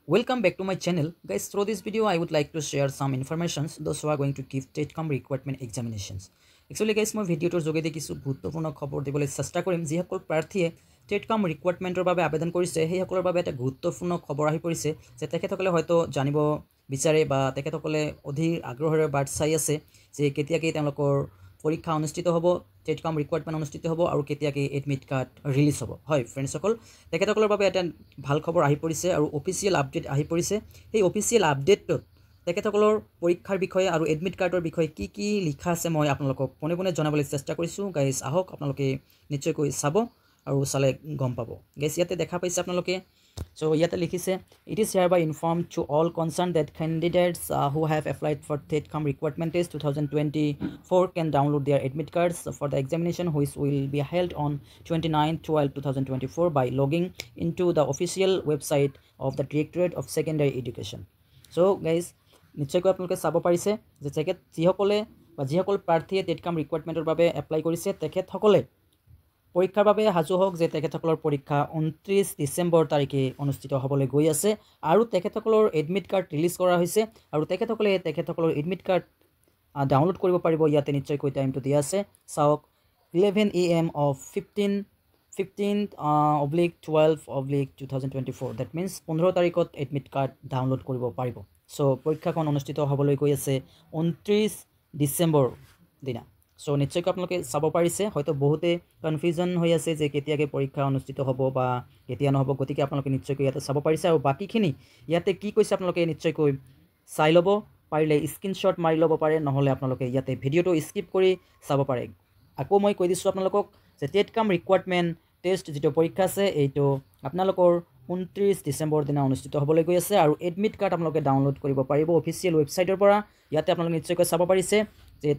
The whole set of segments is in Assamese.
Welcome back to my channel. Guys, through this video, I would like to share some informations those who are going to give TETCOM requirement examinations. Actually, guys, মই ভিডিওটোৰ যোগেদি কিছু গুৰুত্বপূৰ্ণ খবৰ দিবলৈ চেষ্টা কৰিম যিসকল প্ৰাৰ্থীয়ে TETCOM ৰিকুৱাৰমেণ্টৰ বাবে আবেদন কৰিছে সেইসকলৰ বাবে এটা গুৰুত্বপূৰ্ণ খবৰ আহি পৰিছে যে তেখেতসকলে হয়তো জানিব বিচাৰে বা তেখেতসকলে অধীৰ আগ্ৰহেৰে বাট চাই আছে যে কেতিয়াকৈ তেওঁলোকৰ পৰীক্ষা অনুষ্ঠিত হ'ব TETCOM ৰিকুৱাৰমেণ্ট অনুষ্ঠিত হ'ব আৰু কেতিয়াকৈ এডমিট কাৰ্ড ৰিলিজ হ'ব হয় ফ্ৰেণ্ডসকল তেখেতসকলৰ বাবে এটা ভাল খবৰ আহি পৰিছে আৰু অফিচিয়েল আপডেট আহি পৰিছে সেই অফিচিয়েল আপডেটত তেখেতসকলৰ পৰীক্ষাৰ বিষয়ে আৰু এডমিট কাৰ্ডৰ বিষয়ে কি লিখা আছে মই আপোনালোকক পোনে পোনে জনাবলৈ চেষ্টা কৰিছোঁ গাইজ আহক আপোনালোকে নিশ্চয়কৈ চাব আৰু চালে গম পাব গাইজ ইয়াতে দেখা পাইছে আপোনালোকে So yata likhise it is hereby informed to all concerned that candidates who have applied for TETCOM requirement test 2024 can download their admit cards for the examination which will be held on 29/12/2024 by logging into the official website of the Directorate of Secondary Education. So guys নিশ্চয়কৈ আপোনালোকে চাব পাৰিছে যে যিসকলে বা যিসকল প্ৰাৰ্থীয়ে TETCOM ৰিকুৱাৰমেণ্টৰ বাবে এপ্লাই কৰিছে তেখেতসকলে পৰীক্ষাৰ বাবে হাজু হওক যে তেখেতসকলৰ পৰীক্ষা 29 ডিসেম্বৰ তাৰিখে অনুষ্ঠিত হ'বলৈ গৈ আছে আৰু তেখেতসকলৰ এডমিট কাৰ্ড ৰিলিজ কৰা হৈছে আৰু তেখেতসকলে তেখেতসকলৰ এডমিট কাৰ্ড ডাউনলোড কৰিব পাৰিব ইয়াতে নিশ্চয়কৈ টাইমটো দিয়া আছে চাওক 11 AM of 15/12/2024 that means 15 তাৰিখত এডমিট কাৰ্ড ডাউনলোড কৰিব পাৰিব সো পৰীক্ষাখন অনুষ্ঠিত হ'বলৈ গৈ আছে 29 ডিসেম্বৰ দিনা সো নিশ্চয়কৈ আপোনালোকে চাব পাৰিছে হয়তো বহুতে কনফিউজন হৈ আছে যে কেতিয়াকৈ পৰীক্ষা অনুষ্ঠিত হ'ব বা কেতিয়া নহ'ব গতিকে আপোনালোকে নিশ্চয়কৈ ইয়াতে চাব পাৰিছে আৰু বাকিখিনি ইয়াতে কি কৈছে আপোনালোকে নিশ্চয়কৈ চাই ল'ব পাৰিলে স্ক্ৰীনশ্বট মাৰি ল'ব পাৰে নহ'লে আপোনালোকে ইয়াতে ভিডিওটো স্কিপ কৰি চাব পাৰে আকৌ মই কৈ দিছোঁ আপোনালোকক যে TETCOM ৰিকুৱাৰমেণ্ট টেষ্ট যেটো পৰীক্ষা আছে এইটো আপোনালোকৰ 29 ডিসেম্বৰ দিনা অনুষ্ঠিত হ'বলৈ গৈ আছে আৰু এডমিট কাৰ্ড আপোনালোকে ডাউনলোড কৰিব পাৰিব অফিচিয়েল ৱেবছাইটৰ পৰা ইয়াতে আপোনালোকে নিশ্চয়কৈ চাব পাৰিছে যে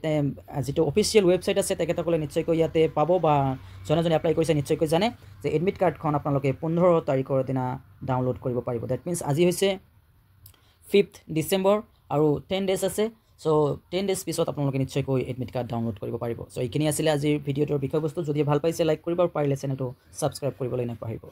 যেটো অফিচিয়েল ৱেবছাইট আছে তেখেতসকলে নিশ্চয়কৈ ইয়াতে পাব বা জনে এপ্লাই কৰিছে নিশ্চয়কৈ জানে যে এডমিট কাৰ্ডখন আপোনালোকে 15 তাৰিখৰ দিনা ডাউনলোড কৰিব পাৰিব দ্যাট মিন্স আজি হৈছে 5th ডিসেম্বৰ আৰু 10 ডেজ আছে সো 10 ডেজ পিছত আপোনালোকে নিশ্চয়কৈ এডমিট কাৰ্ড ডাউনলোড কৰিব পাৰিব সো এইখিনি আছিল আজিৰ ভিডিওটোৰ বিষয়বস্তু যদি ভাল পাইছে লাইক কৰিব আৰু পাৰিলে চেনেলটো সাবস্ক্ৰাইব কৰিবলৈ নাপাহৰিব